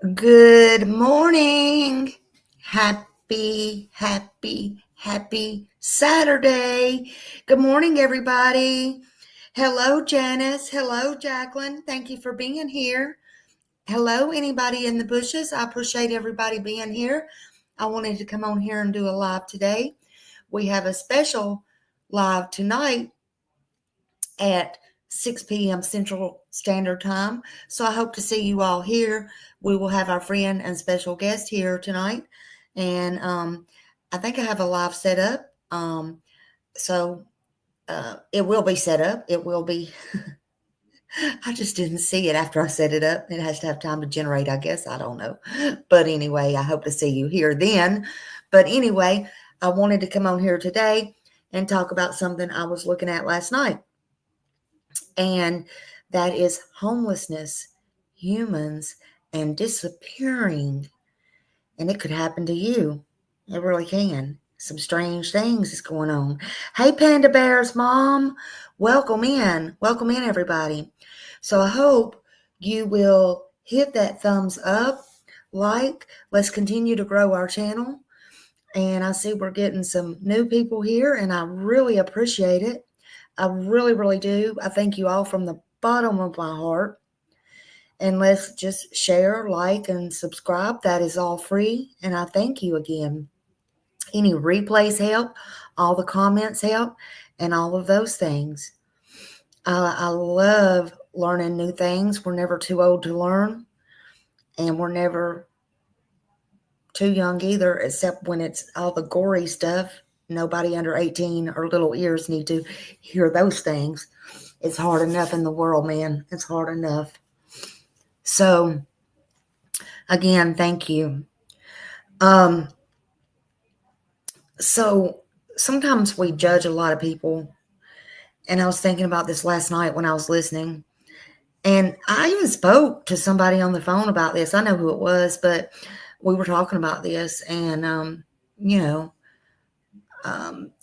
Good morning. Happy Saturday. Good morning, everybody. Hello, Janice. Hello, Jacqueline. Thank you for being here. Hello, anybody in the bushes. I appreciate everybody being here. I wanted to come on here and do a live today. We have a special live tonight at 6 p.m. Central Standard Time. So I hope to see you all here. We will have our friend and special guest here tonight. And I think I have a live set up. So it will be set up. It will be. I just didn't see it after I set it up. It has to have time to generate, I guess. I don't know. But anyway, I hope to see you here then. But anyway, I wanted to come on here today and talk about something I was looking at last night. And that is homelessness, humans, and disappearing. And it could happen to you. It really can. Some strange things is going on. Hey, Panda Bear's mom, welcome in. Welcome in, everybody. So I hope you will hit that thumbs up, like. Let's continue to grow our channel. And I see we're getting some new people here, and I really appreciate it. I really, really do. I thank you all from the bottom of my heart. And let's just share, like, and subscribe. That is all free. And I thank you again. Any replays help. All the comments help. And all of those things. I love learning new things. We're never too old to learn. And we're never too young either, except when it's all the gory stuff. Nobody under 18 or little ears need to hear those things. It's hard enough in the world, man. It's hard enough. So, again, thank you. So, sometimes we judge a lot of people. And I was thinking about this last night when I was listening. And I even spoke to somebody on the phone about this. I know who it was, but we were talking about this. And,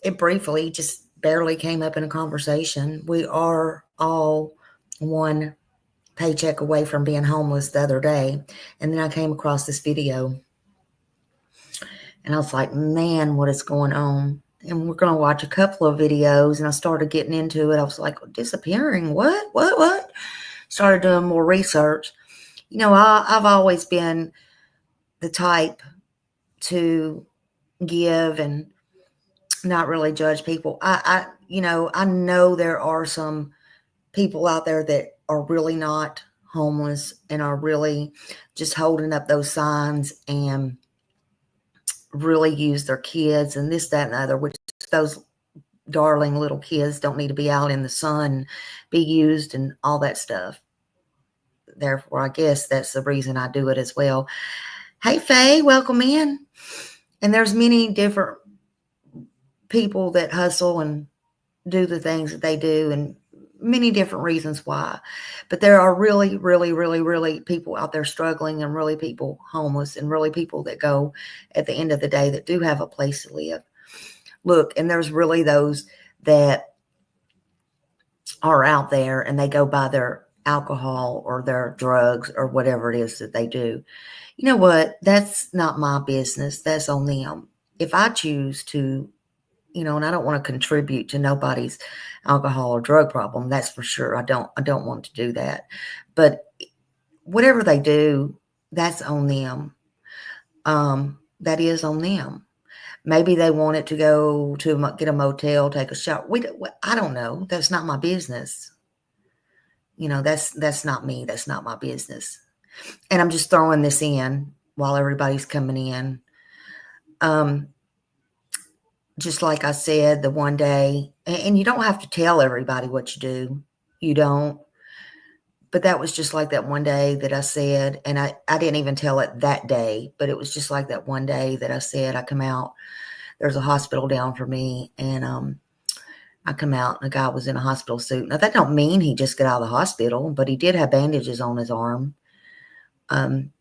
it briefly just barely came up in a conversation. We are all one paycheck away from being homeless the other day. And then I came across this video. And I was like, man, what is going on? And we're going to watch a couple of videos. And I started getting into it. I was like, disappearing? What? Started doing more research. I've always been the type to give and not really judge people. I know there are some people out there that are really not homeless and are really just holding up those signs and really use their kids and this, that, and the other, which those darling little kids don't need to be out in the sun, be used and all that stuff. Therefore, I guess that's the reason I do it as well. Hey, Faye, welcome in. And there's many different people that hustle and do the things that they do and many different reasons why. But there are really, really, really, really people out there struggling and really people homeless and really people that go at the end of the day that do have a place to live. Look, and there's really those that are out there and they go by their alcohol or their drugs or whatever it is that they do. You know what? That's not my business. That's on them. If I choose to, and I don't want to contribute to nobody's alcohol or drug problem. That's for sure. I don't want to do that. But whatever they do, that's on them. That is on them. Maybe they wanted to go to get a motel, take a shower. I don't know. That's not my business. That's not me. That's not my business. And I'm just throwing this in while everybody's coming in. Just like I said, the one day, and you don't have to tell everybody what you do. You don't. But that was just like that one day that I said, and I didn't even tell it that day, but it was just like that one day that I said, I come out, there's a hospital down for me, and I come out, and a guy was in a hospital suit. Now, that don't mean he just got out of the hospital, but he did have bandages on his arm. And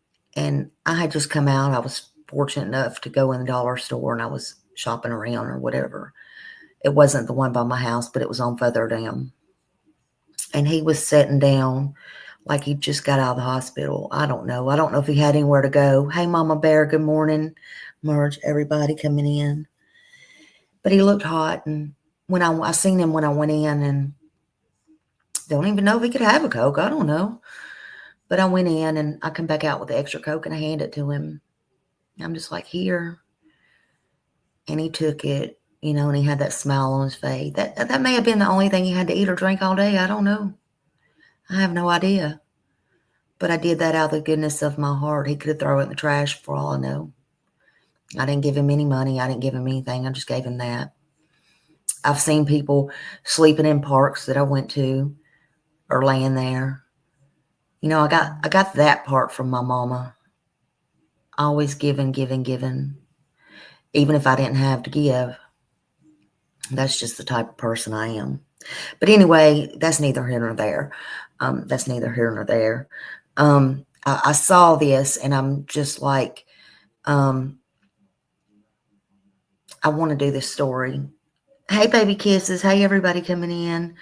I had just come out. I was fortunate enough to go in the dollar store, and I was shopping around or whatever. It wasn't the one by my house, but it was on further down. And he was sitting down like he just got out of the hospital. I don't know. I don't know if he had anywhere to go. Hey, Mama Bear, good morning. Merge, everybody coming in. But he looked hot, and when I seen him when I went in, and don't even know if he could have a Coke. I don't know. But I went in, and I come back out with the extra Coke, and I hand it to him. I'm just like, here. And he took it, and he had that smile on his face. That may have been the only thing he had to eat or drink all day. I don't know. I have no idea. But I did that out of the goodness of my heart. He could have thrown it in the trash for all I know. I didn't give him any money. I didn't give him anything. I just gave him that. I've seen people sleeping in parks that I went to or laying there. I got that part from my mama. Always giving. Even if I didn't have to give. That's just the type of person I am. But anyway, that's neither here nor there. I saw this, and I'm just like, I want to do this story. Hey, baby kisses. Hey, everybody coming in.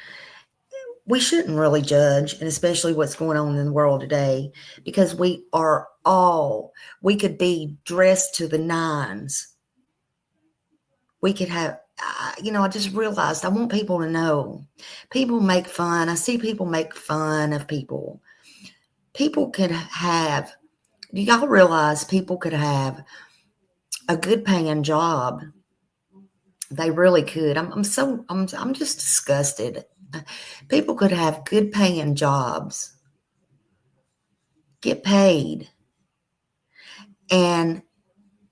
We shouldn't really judge, and especially what's going on in the world today, because we could be dressed to the nines. We could have, I just realized I want people to know. People make fun. I see people make fun of people. People could have, do y'all realize people could have a good paying job? They really could. I'm just disgusted. People could have good paying jobs, get paid, and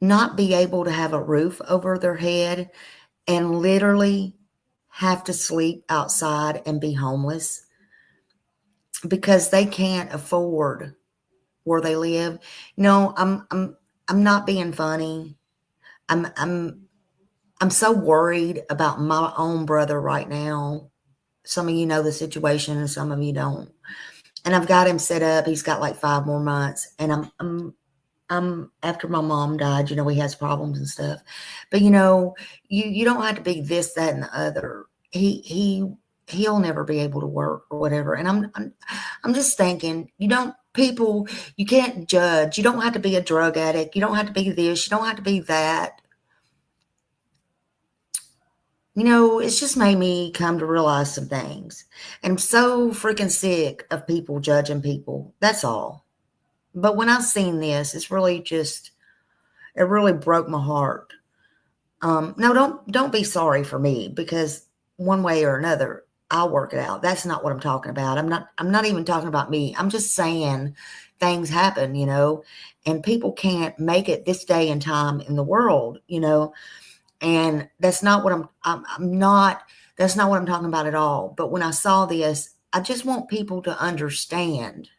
not be able to have a roof over their head, and literally have to sleep outside and be homeless because they can't afford where they live. I'm not being funny. I'm so worried about my own brother right now. Some of you know the situation and some of you don't. And I've got him set up. He's got like 5 more months. And I'm after my mom died, he has problems and stuff. But you don't have to be this, that, and the other. He'll never be able to work or whatever. And I'm just thinking, people, you can't judge. You don't have to be a drug addict. You don't have to be this. You don't have to be that. It's just made me come to realize some things. And I'm so freaking sick of people judging people. That's all. But when I've seen this, it really broke my heart. No, don't be sorry for me, because one way or another, I'll work it out. That's not what I'm talking about. I'm not even talking about me. I'm just saying things happen, and people can't make it this day and time in the world, and that's not what that's not what I'm talking about at all. But when I saw this, I just want people to understand.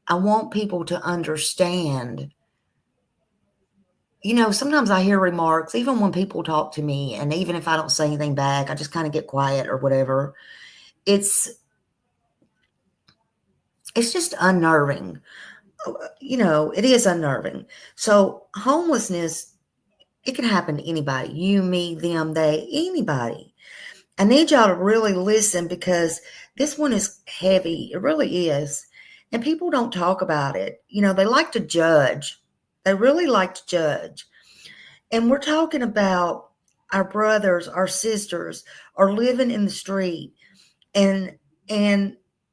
I want people to understand. Sometimes I hear remarks, even when people talk to me, and even if I don't say anything back, I just kind of get quiet or whatever. It's just unnerving. It is unnerving. So homelessness, it can happen to anybody. You, me, them, they, anybody. I need y'all to really listen, because this one is heavy. It really is. And people don't talk about it. They like to judge. They really like to judge. And we're talking about our brothers, our sisters are living in the street, and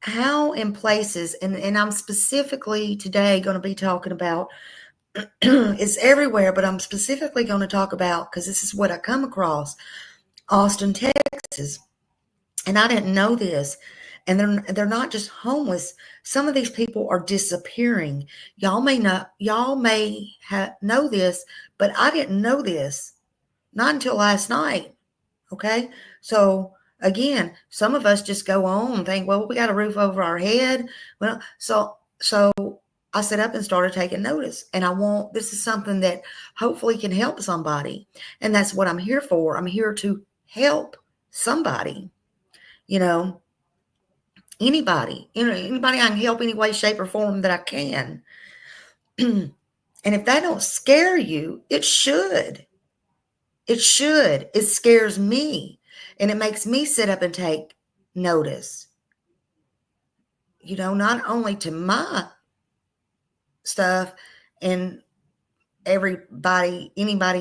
how in places, and I'm specifically today going to be talking about, it's everywhere, but I'm specifically going to talk about, because this is what I come across, Austin, Texas. And I didn't know this. And they're not just homeless. Some of these people are disappearing. Y'all may know this, but I didn't know this, not until last night. Okay. So again, some of us just go on and think, well, we got a roof over our head. Well, so I set up and started taking notice, and this is something that hopefully can help somebody. And that's what I'm here for. I'm here to help somebody, anybody, anybody I can help any way, shape, or form that I can. And if that don't scare you, it should. It should. It scares me, and it makes me sit up and take notice. not only to my stuff and anybody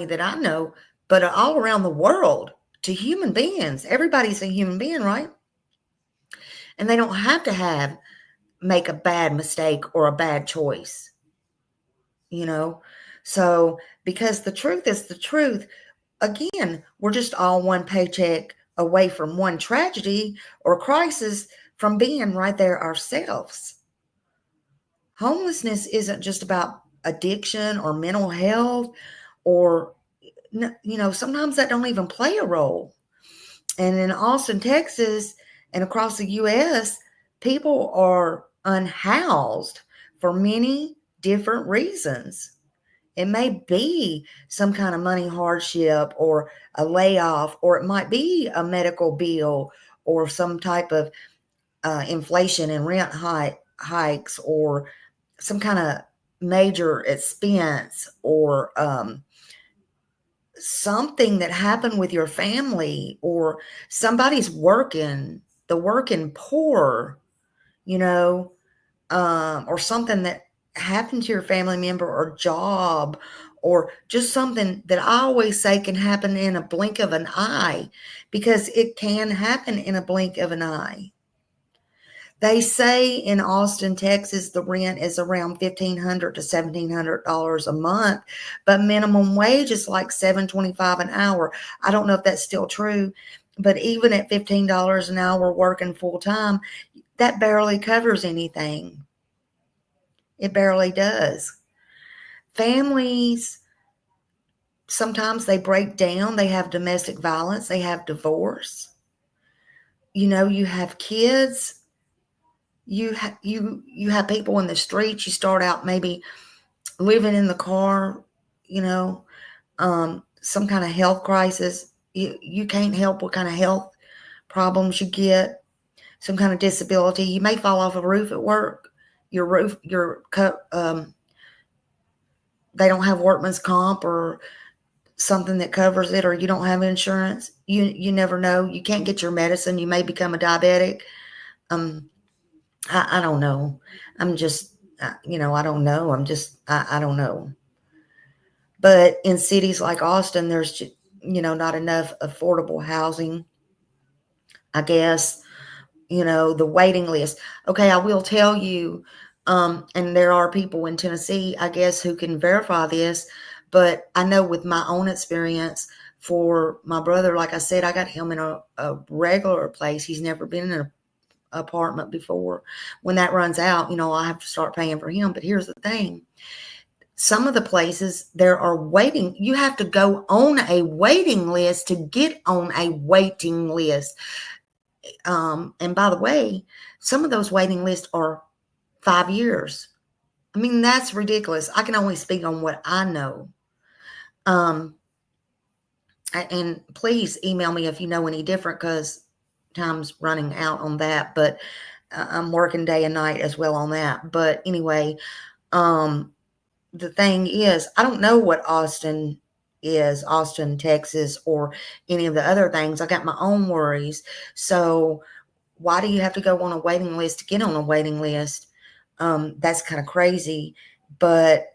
that I know, but all around the world, to human beings. Everybody's a human being, right? And they don't have to make a bad mistake or a bad choice, So, because the truth is the truth, again, we're just all one paycheck away from one tragedy or crisis from being right there ourselves. Homelessness isn't just about addiction or mental health or, sometimes that don't even play a role. And in Austin, Texas, and across the U.S., people are unhoused for many different reasons. It may be some kind of money hardship or a layoff, or it might be a medical bill or some type of inflation and rent hikes or some kind of major expense or something that happened with your family, or somebody's the working poor, or something that happened to your family member or job, or just something that I always say can happen in a blink of an eye, because it can happen in a blink of an eye. They say in Austin, Texas, the rent is around $1,500 to $1,700 a month, but minimum wage is like $7.25 an hour. I don't know if that's still true, but even at $15 an hour working full time, that barely covers anything. It barely does. Families, sometimes they break down. They have domestic violence. They have divorce. You have kids. You have people in the streets. You start out maybe living in the car, some kind of health crisis. You can't help what kind of health problems you get, some kind of disability. You may fall off a roof at work. They don't have workman's comp or something that covers it, or you don't have insurance. You never know. You can't get your medicine. You may become a diabetic. I don't know. I'm just, I don't know. I don't know. But in cities like Austin, there's, not enough affordable housing, I guess. The waiting list. Okay, I will tell you, and there are people in Tennessee, I guess, who can verify this, but I know with my own experience for my brother, like I said, I got him in a regular place. He's never been in an apartment before. When that runs out, I have to start paying for him. But here's the thing. Some of the places you have to go on a waiting list to get on a waiting list. And by the way, some of those waiting lists are 5 years. I mean, that's ridiculous. I can only speak on what I know. And please email me if you know any different, because time's running out on that. But I'm working day and night as well on that. But anyway, the thing is, I don't know what Austin is, Austin, Texas, or any of the other things. I got my own worries. So why do you have to go on a waiting list to get on a waiting list? That's kind of crazy. But,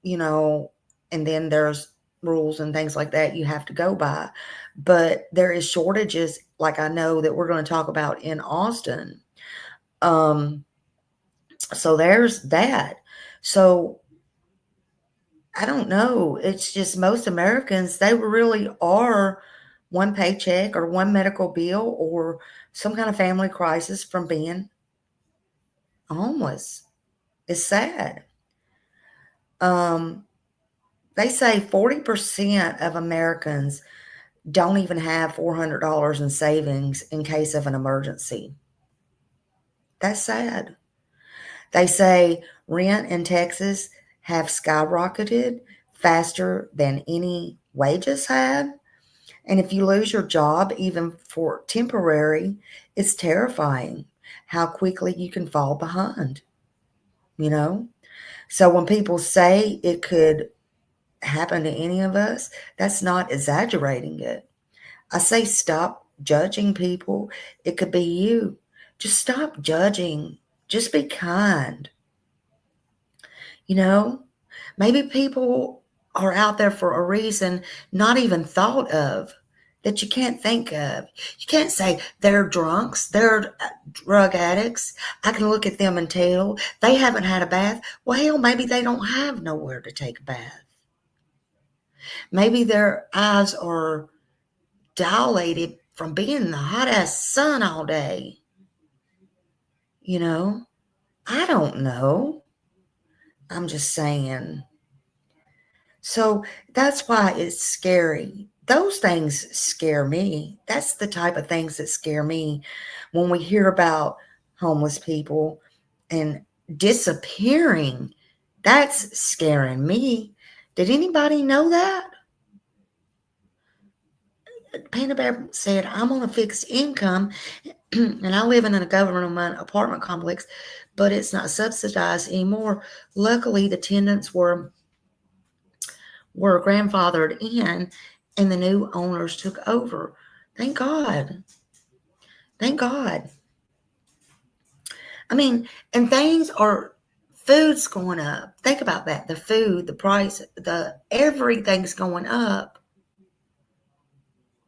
and then there's rules and things like that you have to go by. But there is shortages, like I know that we're going to talk about in Austin. So there's that. So I don't know. It's just most Americans, they really are one paycheck or one medical bill or some kind of family crisis from being homeless. It's sad. They say 40% of Americans don't even have $400 in savings in case of an emergency. That's sad. They say rent in Texas have skyrocketed faster than any wages have. And if you lose your job, even for temporary, it's terrifying how quickly you can fall behind, So when people say it could happen to any of us, that's not exaggerating it. I say stop judging people. It could be you. Just stop judging Just be kind. You know, maybe people are out there for a reason not even thought of, that you can't think of. You can't say they're drunks, they're drug addicts. I can look at them and tell they haven't had a bath. Well, hell, maybe they don't have nowhere to take a bath. Maybe their eyes are dilated from being in the hot ass sun all day. You know, I don't know. I'm just saying. So that's why it's scary. Those things scare me. That's the type of things that scare me when we hear about homeless people and disappearing. That's scaring me. Did anybody know that? Panda Bear said, I'm on a fixed income and I live in a government apartment complex, but it's not subsidized anymore. Luckily, the tenants were grandfathered in and the new owners took over. Thank God. Thank God. I mean, and food's going up. Think about that. The food, the price, everything's going up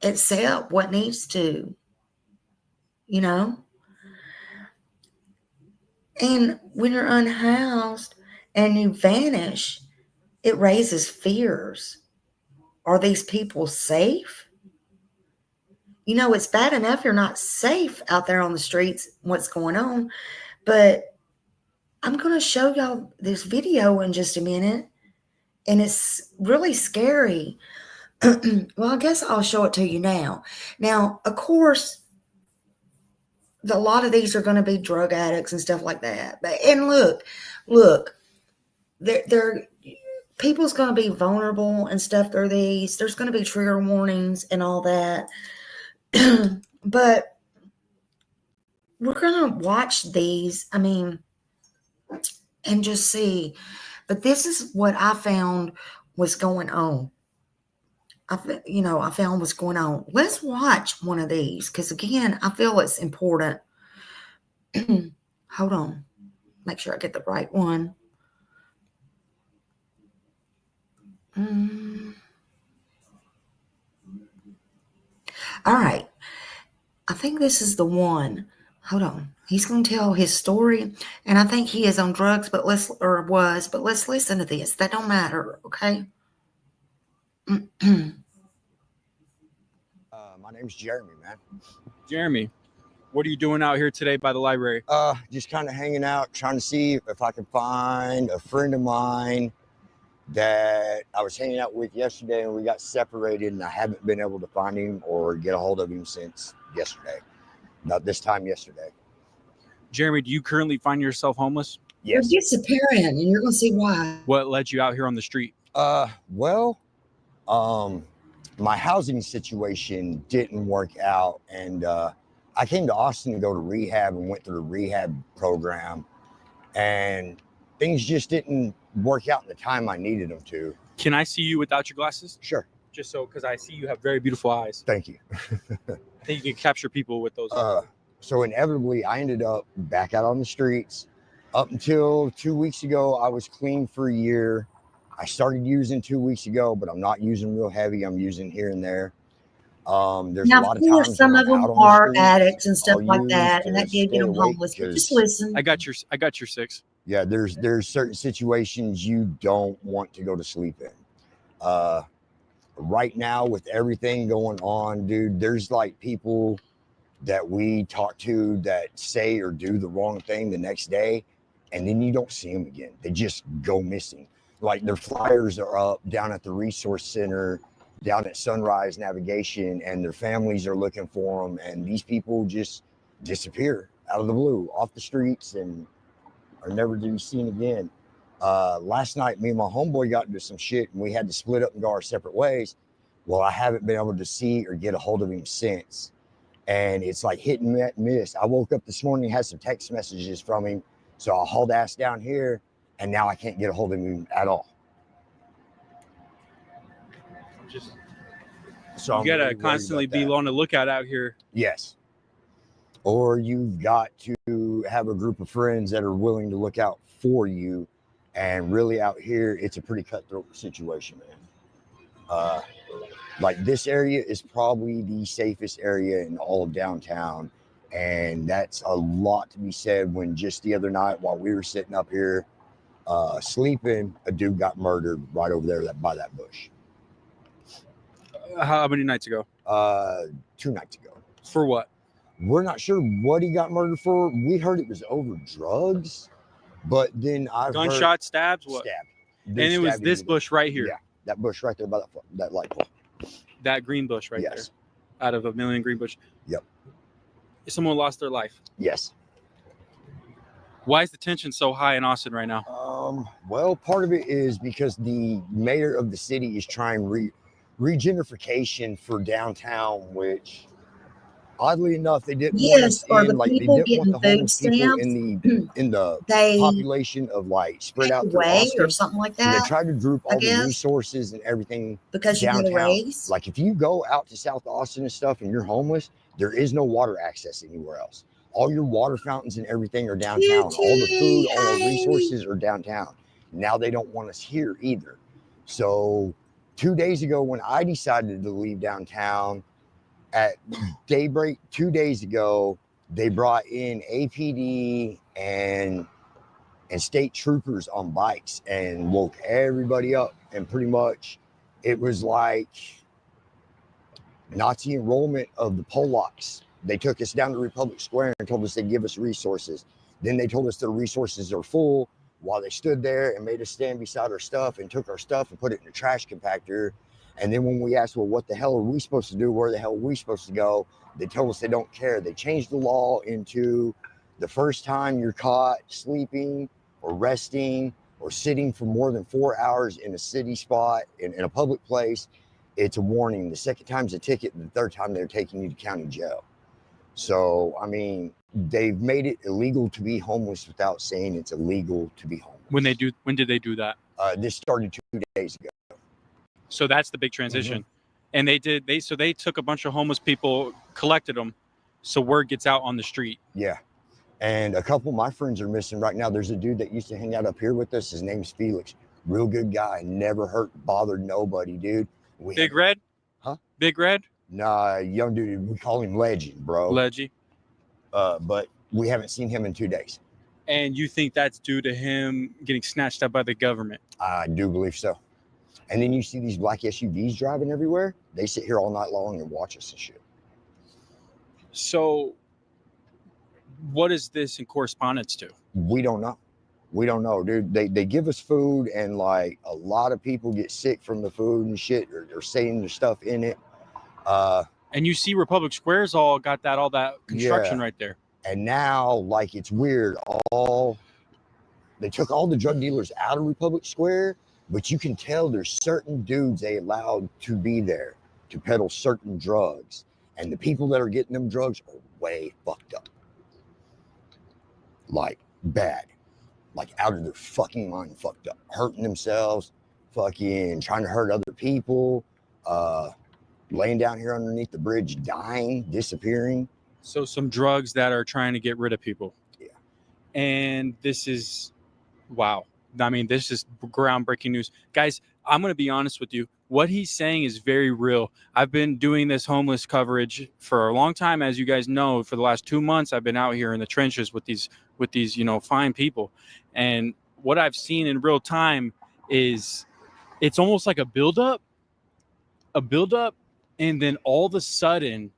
except what needs to, you know? And when you're unhoused and you vanish, it raises fears. Are these people safe? You know, it's bad enough you're not safe out there on the streets, what's going on, but I'm going to show y'all this video in just a minute, and it's really scary. Well, I guess I'll show it to you now. Now, of course, a lot of these are going to be drug addicts and stuff like that. And look, they're people's going to be vulnerable and stuff through these. There's going to be trigger warnings and all that. But we're going to watch these, and just see. But this is what I found was going on. I found what's going on. Let's watch one of these because, again, I feel it's important. Hold on. Make sure I get the right one. All right. I think this is the one. Hold on. He's going to tell his story, and I think he is on drugs, but let's listen to this. That don't matter, okay? My name's Jeremy, man. Jeremy, what are you doing out here today by the library? Just kind of hanging out, trying to see if I can find a friend of mine that I was hanging out with yesterday, and we got separated, and I haven't been able to find him or get a hold of him since yesterday. About this time yesterday. Jeremy, do you currently find yourself homeless? Yes. You're disappearing, and you're going to see why. What led you out here on the street? My housing situation didn't work out, and I came to Austin to go to rehab and went through the rehab program, and things just didn't work out in the time I needed them to. Can I see you without your glasses? Sure. Just so, because I see you have very beautiful eyes. Thank you. I think you can capture people with those. So inevitably, I ended up back out on the streets. Up until 2 weeks ago, I was clean for a year. I started using 2 weeks ago, but I'm not using real heavy. I'm using here and there. There's now, a lot of course, times some of them are addicts and stuff like that, and that did get them homeless. But just listen. I got your 6. Yeah, there's certain situations you don't want to go to sleep in. Right now, with everything going on, dude, there's like people that we talk to that say or do the wrong thing the next day, and then you don't see them again. They just go missing. Like their flyers are up down at the resource center, down at Sunrise Navigation, and their families are looking for them. And these people just disappear out of the blue off the streets and are never to be seen again. Last night, me and my homeboy got into some shit, and we had to split up and go our separate ways. Well, I haven't been able to see or get a hold of him since. And it's like hit and miss. I woke up this morning, had some text messages from him. So I hauled ass down here, and now I can't get a hold of him at all. So you gotta constantly be on the lookout out here. Yes. Or you've got to to have a group of friends that are willing to look out for you. And really out here, it's a pretty cutthroat situation, man. Like this area is probably the safest area in all of downtown. And that's a lot to be said when just the other night while we were sitting up here sleeping, a dude got murdered right over there by that bush. How many nights ago? 2 nights ago. For what? We're not sure what he got murdered for. We heard it was over drugs, but then I Gunshot, stabs, what? Stabbed. And it was this bush right here. Yeah, that bush right there by that light pole. That green bush right there. Out of a million green bush. Yep. Someone lost their life. Yes. Why is the tension so high in Austin right now? Well, part of it is because the mayor of the city is trying regentrification for downtown, which oddly enough they didn't want us in, like they didn't want the homeless people in the population of like spread out through Austin or something like that. So they tried to group all the resources and everything because downtown. You get a raise. Like if you go out to South Austin and stuff and you're homeless, there is no water access anywhere else. All your water fountains and everything are downtown. All the food, all the resources are downtown. Now they don't want us here either. So 2 days ago when I decided to leave downtown at daybreak, 2 days ago, they brought in APD and state troopers on bikes and woke everybody up. And pretty much it was like Nazi enrollment of the Polacks. They took us down to Republic Square and told us they'd give us resources. Then they told us their resources are full while they stood there and made us stand beside our stuff and took our stuff and put it in a trash compactor. And then when we asked, well, what the hell are we supposed to do? Where the hell are we supposed to go? They told us they don't care. They changed the law into the first time you're caught sleeping or resting or sitting for more than 4 hours in a city spot in a public place, it's a warning. The second time's a ticket. And the third time they're taking you to county jail. So, I mean, they've made it illegal to be homeless without saying it's illegal to be homeless. When did they do that? This started 2 days ago. So that's the big transition. And they took a bunch of homeless people, collected them, so word gets out on the street. Yeah. And a couple of my friends are missing right now. There's a dude that used to hang out up here with us. His name's Felix. Real good guy. Never bothered nobody, dude. Big Red? Huh? Big Red? Nah, young dude. We call him Legend, bro. Leggy. But we haven't seen him in 2 days. And you think that's due to him getting snatched up by the government? I do believe so. And then you see these black SUVs driving everywhere. They sit here all night long and watch us and shit. So what is this in correspondence to? We don't know. We don't know, dude. They give us food and like a lot of people get sick from the food and shit or saying their stuff in it. And you see Republic Square's all got all that construction right there. And now like it's weird. They took all the drug dealers out of Republic Square, but you can tell there's certain dudes they allowed to be there to peddle certain drugs. And the people that are getting them drugs are way fucked up. Like bad. Like out of their fucking mind fucked up. Hurting themselves, fucking trying to hurt other people, laying down here underneath the bridge, dying, disappearing. So some drugs that are trying to get rid of people. Yeah. And this is, wow. I mean, this is groundbreaking news. Guys, I'm going to be honest with you. What he's saying is very real. I've been doing this homeless coverage for a long time. As you guys know, for the last 2 months, I've been out here in the trenches with these, fine people. And what I've seen in real time is it's almost like a buildup. And then all of a sudden,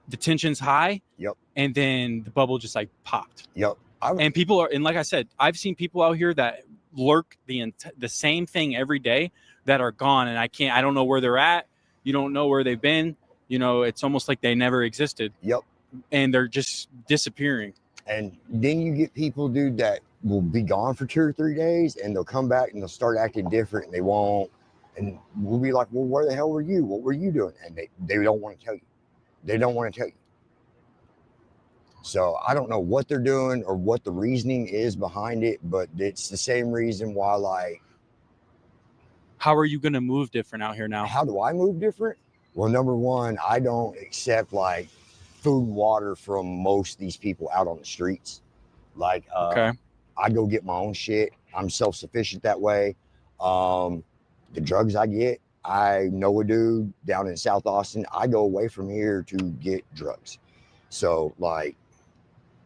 the tension's high. Yep. And then the bubble just like popped. Yep. And people are, and like I said, I've seen people out here that lurk the same thing every day that are gone. And I don't know where they're at. You don't know where they've been. It's almost like they never existed. Yep. And they're just disappearing. And then you get people, dude, that will be gone for 2 or 3 days and they'll come back and they'll start acting different and they won't. And we'll be like, well, where the hell were you? What were you doing? And they don't want to tell you. They don't want to tell you. So I don't know what they're doing or what the reasoning is behind it, but it's the same reason why, like. How are you going to move different out here now? How do I move different? Well, number one, I don't accept like food and water from most of these people out on the streets. Like, Okay. I go get my own shit. I'm self-sufficient that way. The drugs I get, I know a dude down in South Austin. I go away from here to get drugs. So, like,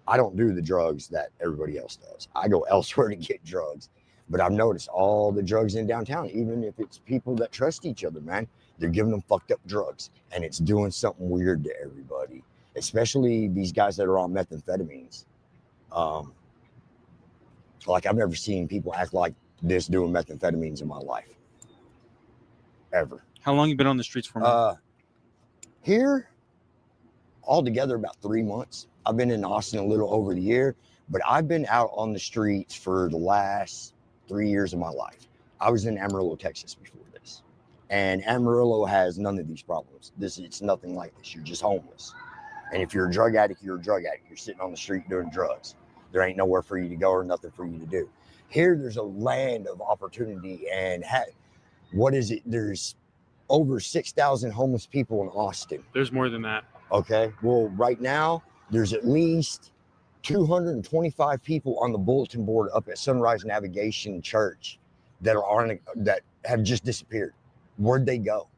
I don't do the drugs that everybody else does. I go elsewhere to get drugs. But I've noticed all the drugs in downtown, even if it's people that trust each other, man, they're giving them fucked up drugs. And it's doing something weird to everybody, especially these guys that are on methamphetamines. Like, I've never seen people act like this doing methamphetamines in my life. Ever. How long you been on the streets for? Man? Here, altogether about 3 months. I've been in Austin a little over the year, but I've been out on the streets for the last 3 years of my life. I was in Amarillo, Texas before this. And Amarillo has none of these problems. It's nothing like this. You're just homeless. And if you're a drug addict, you're a drug addict. You're sitting on the street doing drugs. There ain't nowhere for you to go or nothing for you to do. Here, there's a land of opportunity. And what is it? There's over 6,000 homeless people in Austin. There's more than that. Okay. Well, right now, there's at least 225 people on the bulletin board up at Sunrise Navigation Church that have just disappeared. Where'd they go?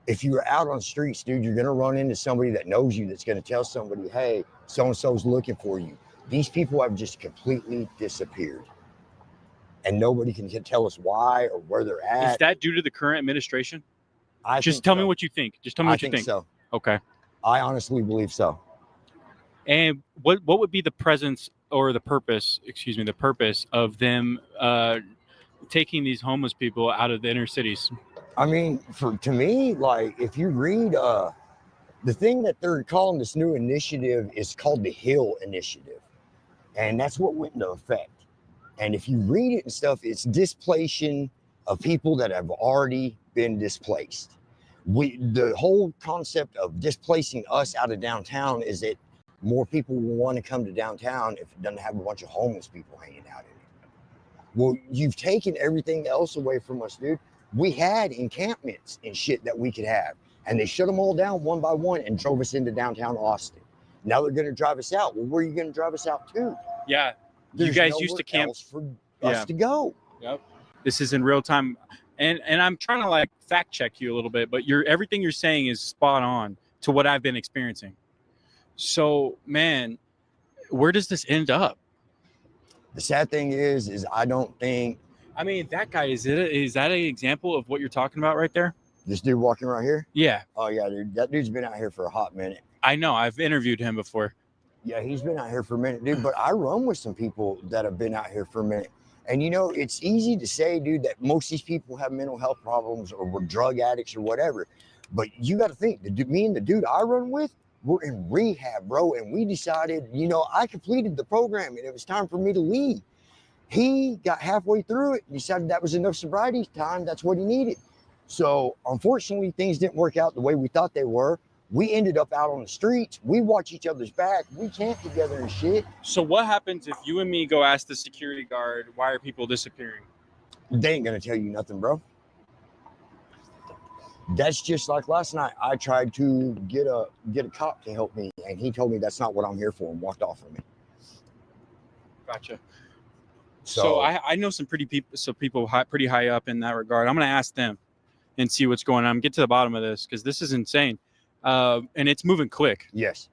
If you're out on the streets, dude, you're going to run into somebody that knows you that's going to tell somebody, hey, so-and-so's looking for you. These people have just completely disappeared. And nobody can tell us why or where they're at. Is that due to the current administration? Just tell me what you think. Just tell me what you think. So. Okay. I honestly believe so. And what would be the presence or the purpose of them taking these homeless people out of the inner cities? I mean, to me, like, if you read the thing that they're calling this new initiative is called the Hill Initiative. And that's what went into effect. And if you read it and stuff, it's displacing of people that have already been displaced. The whole concept of displacing us out of downtown is that more people will want to come to downtown if it doesn't have a bunch of homeless people hanging out in it. Well, you've taken everything else away from us, dude. We had encampments and shit that we could have, and they shut them all down one by one and drove us into downtown Austin. Now they're going to drive us out. Well, where are you going to drive us out to? Yeah. There's you guys used to camp for us to go. Yep. This is in real time. And I'm trying to like fact check you a little bit, but everything you're saying is spot on to what I've been experiencing. So, man, where does this end up? The sad thing is I don't think. I mean, that guy, is that an example of what you're talking about right there? This dude walking right here? Yeah. Oh, yeah, dude. That dude's been out here for a hot minute. I know. I've interviewed him before. Yeah, he's been out here for a minute, dude. But I run with some people that have been out here for a minute. And, you know, it's easy to say, dude, that most of these people have mental health problems or were drug addicts or whatever. But you got to think, me and the dude I run with, we're in rehab, bro. And we decided, you know, I completed the program and it was time for me to leave. He got halfway through it and decided that was enough sobriety time. That's what he needed. So, unfortunately, things didn't work out the way we thought they were. We ended up out on the streets. We watch each other's back. We camp together and shit. So what happens if you and me go ask the security guard, why are people disappearing? They ain't going to tell you nothing, bro. That's just like last night. I tried to get a cop to help me, and he told me that's not what I'm here for and walked off from me. Gotcha. So I know some people pretty high up in that regard. I'm going to ask them and see what's going on. Get to the bottom of this because this is insane. And it's moving quick. Yes.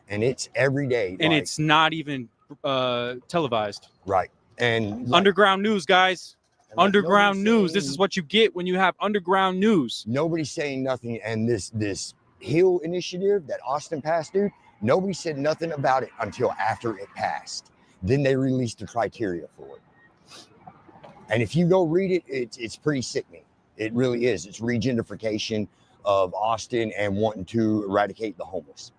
And it's every day. And it's not even televised. Right. And underground news, guys. Underground news. This is what you get when you have underground news. Nobody's saying nothing. And this Hill initiative that Austin passed, dude, nobody said nothing about it until after it passed. Then they released the criteria for it. And if you go read it, it's pretty sickening. It really is. It's regentrification of Austin and wanting to eradicate the homeless.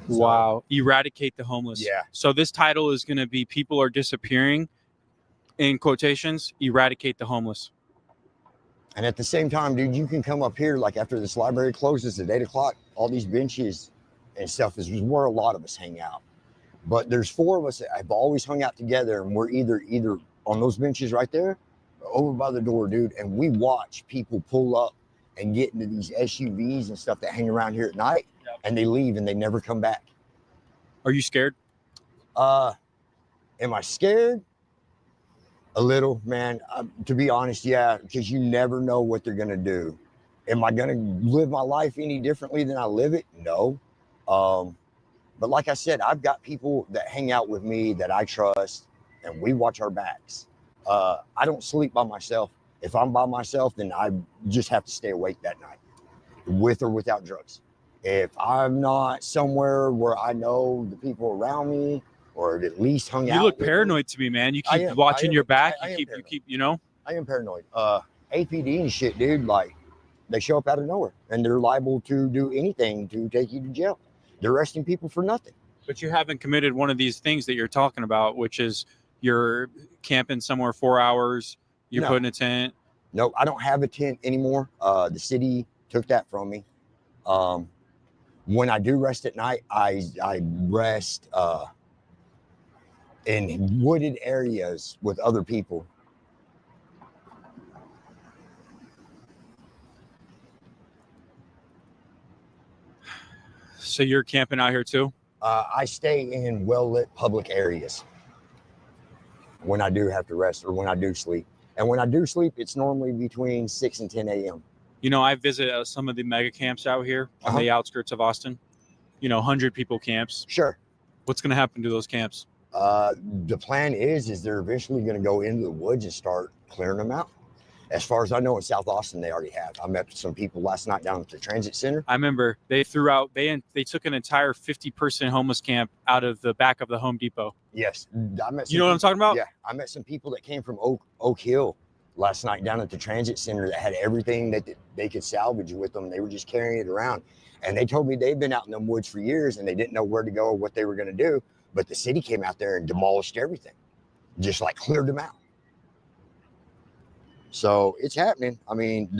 Wow. Eradicate the homeless. Yeah. So this title is going to be People Are Disappearing, in quotations, eradicate the homeless. And at the same time, dude, you can come up here, like after this library closes at 8 o'clock, all these benches and stuff is where a lot of us hang out. But there's 4 of us that have always hung out together, and we're either on those benches right there, over by the door, dude. And we watch people pull up and get into these SUVs and stuff that hang around here at night, and they leave and they never come back. Are you scared? Am I scared? A little, man. To be honest, yeah, because you never know what they're gonna do. Am I gonna live my life any differently than I live it? No. But like I said, I've got people that hang out with me that I trust, and we watch our backs. I don't sleep by myself. If I'm by myself, then I just have to stay awake that night, with or without drugs. If I'm not somewhere where I know the people around me, or at least hung out. You look paranoid to me, man. You keep watching your back. You keep, you know. I am paranoid. APD and shit, dude. Like, they show up out of nowhere, and they're liable to do anything to take you to jail. They're arresting people for nothing. But you haven't committed one of these things that you're talking about, which is you're camping somewhere 4 hours. You're putting a tent. No, I don't have a tent anymore. The city took that from me. When I do rest at night, I rest in wooded areas with other people. So you're camping out here too? I stay in well-lit public areas when I do have to rest or when I do sleep. And when I do sleep, it's normally between 6 and 10 a.m. You know, I visit some of the mega camps out here on the outskirts of Austin. You know, 100 people camps. Sure. What's going to happen to those camps? The plan is they're eventually going to go into the woods and start clearing them out. As far as I know, in South Austin, they already have. I met some people last night down at the transit center. I remember they threw out, they took an entire 50-person homeless camp out of the back of the Home Depot. Yes. I met you know what I'm talking about? Yeah. I met some people that came from Oak Hill last night down at the transit center that had everything that they could salvage with them. They were just carrying it around. And they told me they've been out in them woods for years and they didn't know where to go or what they were going to do. But the city came out there and demolished everything, just like cleared them out. So it's happening. I mean,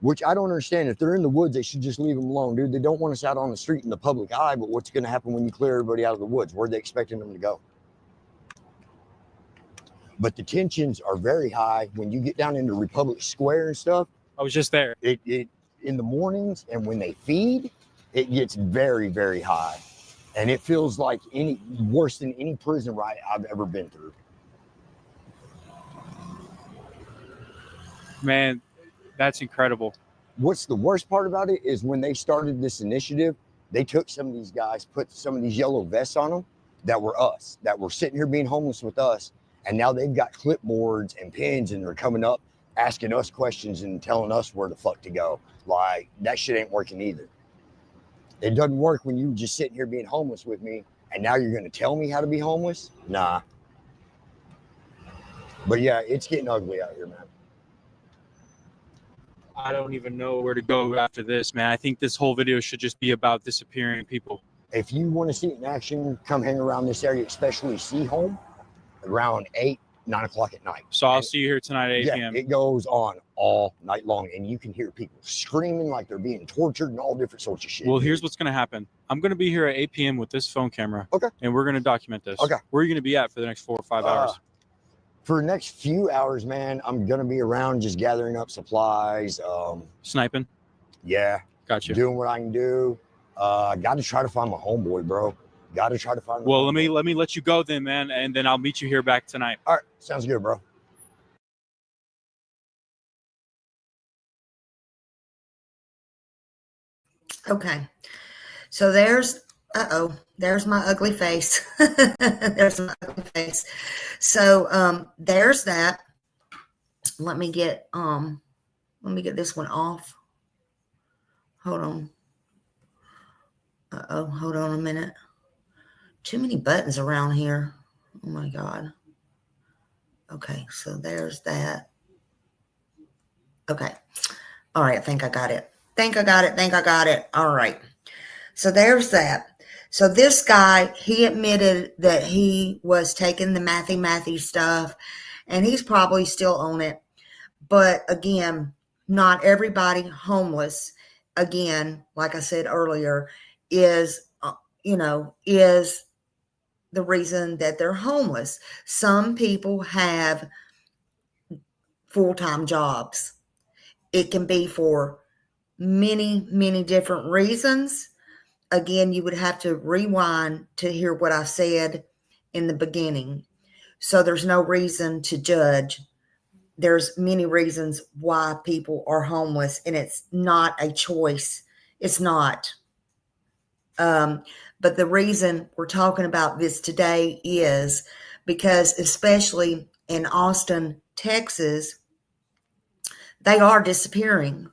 which I don't understand. If they're in the woods, they should just leave them alone, dude. They don't want us out on the street in the public eye, but what's going to happen when you clear everybody out of the woods? Where are they expecting them to go? But the tensions are very high when you get down into Republic Square and stuff. I was just there. It in the mornings and when they feed, it gets very, very high. And it feels like worse than any prison riot I've ever been through. Man, that's incredible. What's the worst part about it is when they started this initiative, they took some of these guys, put some of these yellow vests on them that were us, that were sitting here being homeless with us. And now they've got clipboards and pens and they're coming up asking us questions and telling us where the fuck to go. Like, that shit ain't working either. It doesn't work when you just sitting here being homeless with me and now you're going to tell me how to be homeless? Nah. But yeah, it's getting ugly out here, man. I don't even know where to go after this, man. I think this whole video should just be about disappearing people. If you want to see it in action, come hang around this area, especially Seaholm, around 8, 9 o'clock at night. So I'll see you here tonight at 8 p.m. It goes on all night long, and you can hear people screaming like they're being tortured and all different sorts of shit. Well, here's what's going to happen. I'm going to be here at 8 p.m. with this phone camera. Okay. And we're going to document this. Okay. Where are you going to be at for the next 4 or 5 hours? For the next few hours, man, I'm going to be around just gathering up supplies. Sniping? Yeah. Gotcha. Doing what I can do. Got to try to find my homeboy, bro. Got to try to find. Well, let me let you go then, man, and then I'll meet you here back tonight. All right, sounds good, bro. Okay, so there's my ugly face. There's my ugly face. So there's that. Let me get this one off. Hold on. Hold on a minute. Too many buttons around here. Oh my God. Okay, so there's that. Okay. All right, I think I got it. Think I got it. All right. So there's that. So this guy, he admitted that he was taking the mathy stuff, and he's probably still on it. But again, not everybody homeless, again, like I said earlier, is the reason that they're homeless. Some people have full-time jobs. It can be for many, many different reasons. Again, you would have to rewind to hear what I said in the beginning. So there's no reason to judge. There's many reasons why people are homeless, and it's not a choice. It's not. But the reason we're talking about this today is because, especially in Austin, Texas, they are disappearing.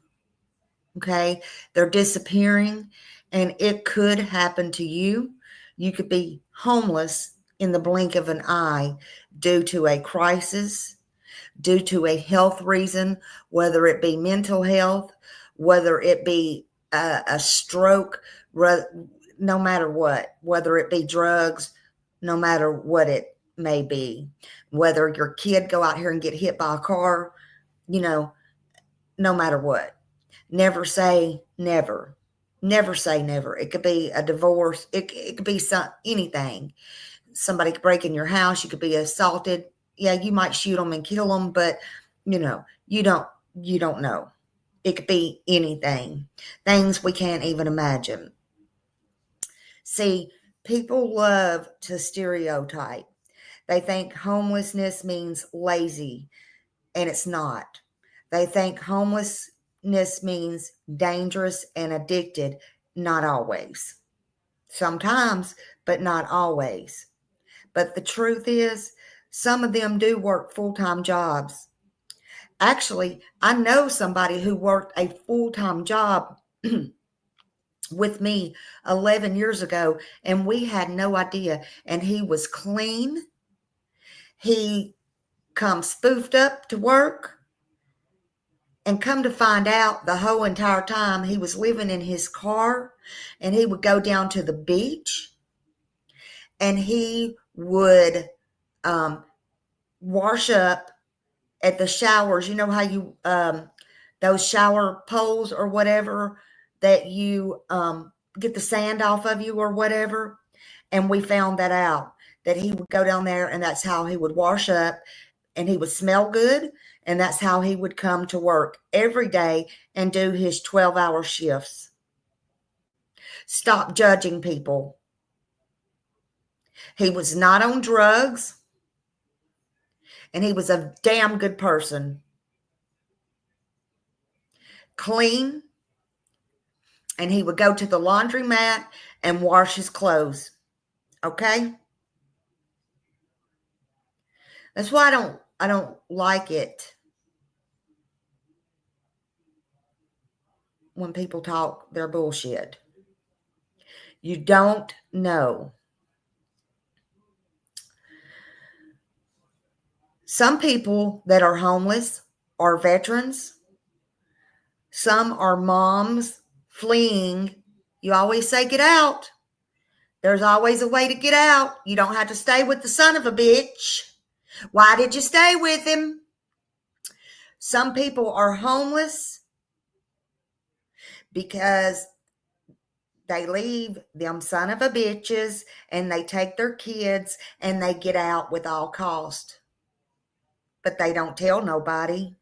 Okay. They're disappearing, and it could happen to you. You could be homeless in the blink of an eye due to a crisis, due to a health reason, whether it be mental health, whether it be a stroke, no matter what, whether it be drugs, no matter what it may be, whether your kid go out here and get hit by a car, no matter what. Never say never. Never say never. It could be a divorce. It could be anything. Somebody could break in your house. You could be assaulted. Yeah, you might shoot them and kill them, but you don't know. It could be anything. Things we can't even imagine. See, people love to stereotype. They think homelessness means lazy, and it's not. They think homelessness means dangerous and addicted. Not always. Sometimes, but not always. But the truth is, some of them do work full-time jobs. Actually, I know somebody who worked a full-time job with me 11 years ago, and we had no idea. And he was clean. He come spoofed up to work. And come to find out, the whole entire time he was living in his car, and he would go down to the beach, and he would wash up at the showers. You know how you those shower poles or whatever that you get the sand off of you or whatever. And we found that out, that he would go down there, and that's how he would wash up, and he would smell good. And that's how he would come to work every day and do his 12-hour shifts. Stop judging people. He was not on drugs, and he was a damn good person. Clean, and he would go to the laundromat and wash his clothes. Okay? That's why I don't like it when people talk their bullshit. You don't know. Some people that are homeless are veterans. Some are moms fleeing. You always say, get out. There's always a way to get out. You don't have to stay with the son of a bitch. Why did you stay with him? Some people are homeless because they leave them son of a bitches, and they take their kids, and they get out with all cost. But they don't tell nobody.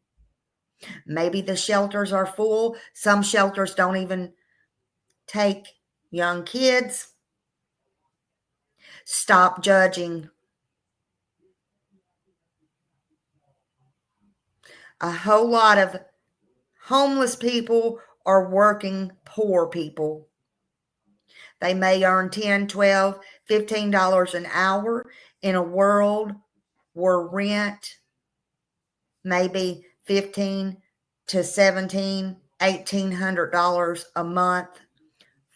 Maybe the shelters are full. Some shelters don't even take young kids. Stop judging. A whole lot of homeless people are working poor people. They may earn $10, $12, $15 an hour in a world where rent may be $1,500 to $1,700, $1,800 a month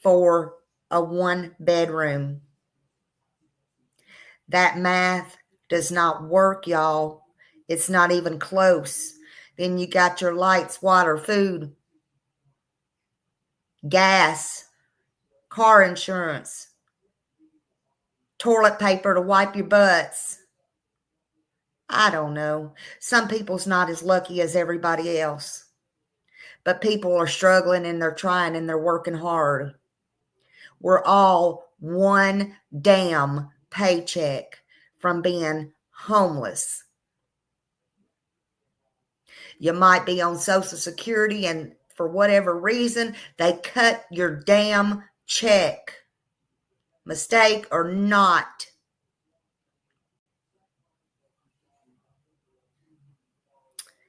for a one bedroom. That math does not work, y'all. It's not even close. Then you got your lights, water, food, gas, car insurance, toilet paper to wipe your butts. I don't know. Some people's not as lucky as everybody else. But people are struggling, and they're trying, and they're working hard. We're all one damn paycheck from being homeless. You might be on Social Security, and for whatever reason, they cut your damn check. Mistake or not.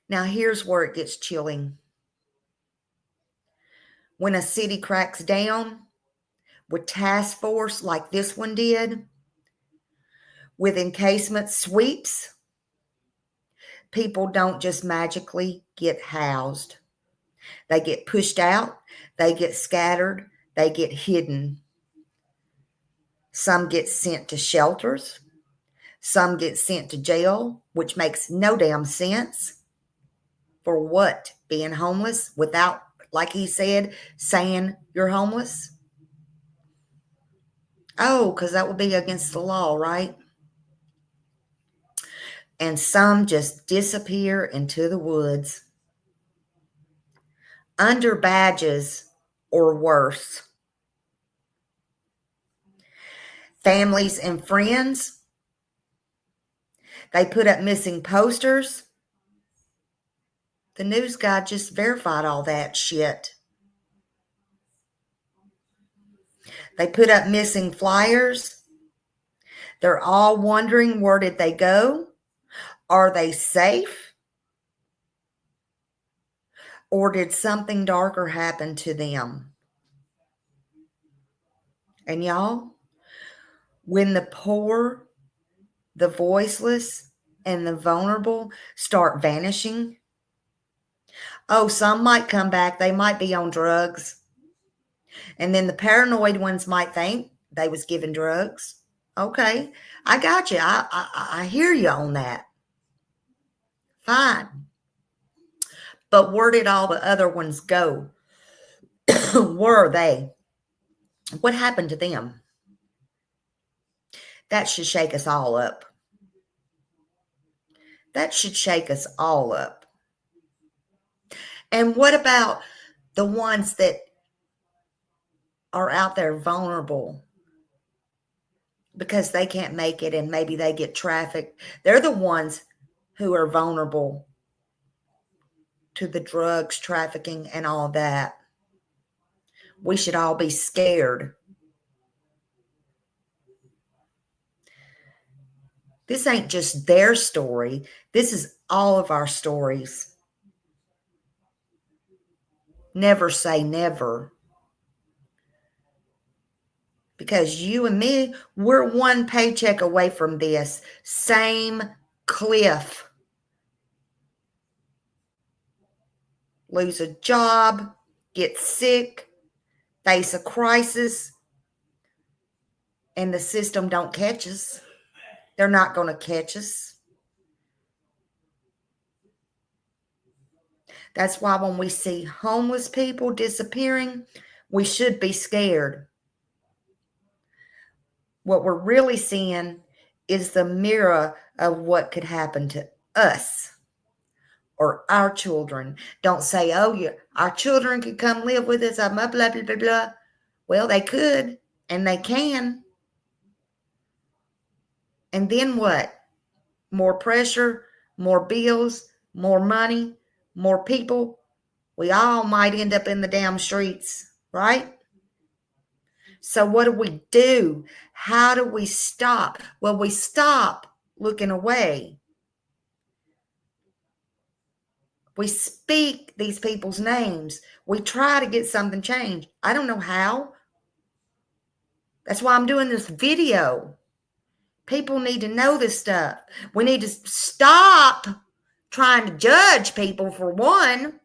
Now, here's where it gets chilling. When a city cracks down with task force like this one did, with encasement sweeps, people don't just magically get housed. They get pushed out, they get scattered, they get hidden. Some get sent to shelters, some get sent to jail, which makes no damn sense. For what? Being homeless without, like he said, saying you're homeless? Oh, because that would be against the law, right? And some just disappear into the woods under badges or worse. Families and friends, they put up missing posters. The news guy just verified all that shit. They put up missing flyers. They're all wondering, where did they go? Are they safe? Or did something darker happen to them? And y'all, when the poor, the voiceless, and the vulnerable start vanishing, oh, some might come back. They might be on drugs. And then the paranoid ones might think they was given drugs. Okay, I got you. I hear you on that. Fine. But where did all the other ones go? Where are they? What happened to them? That should shake us all up. That should shake us all up. And what about the ones that are out there vulnerable because they can't make it and maybe they get trafficked? They're the ones who are vulnerable to the drugs, trafficking, and all that. We should all be scared. This ain't just their story. This is all of our stories. Never say never. Because you and me, we're one paycheck away from this same cliff. Lose a job, get sick, face a crisis, and the system don't catch us. They're not going to catch us. That's why when we see homeless people disappearing, we should be scared. What we're really seeing is the mirror of what could happen to us or our children. Don't say, oh, yeah, our children could come live with us. I'm blah, blah, blah, blah. Well, they could, and they can. And then what? More pressure, more bills, more money, more people. We all might end up in the damn streets, right? So what do? How do we stop? Well, we stop looking away. We speak these people's names. We try to get something changed. I don't know how. That's why I'm doing this video. People need to know this stuff. We need to stop trying to judge people, for one.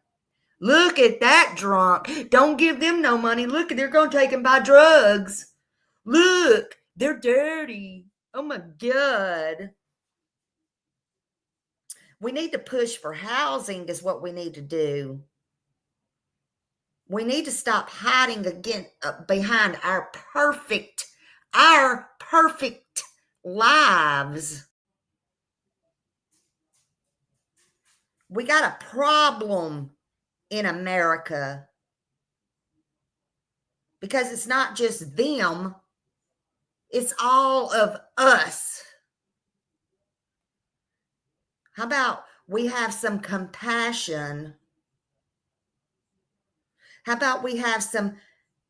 Look at that drunk. Don't give them no money. Look, they're going to take them by drugs. Look, they're dirty. Oh my God. We need to push for housing is what we need to do. We need to stop hiding again behind our perfect lives. We got a problem in America because it's not just them, it's all of us. How about we have some compassion? How about we have some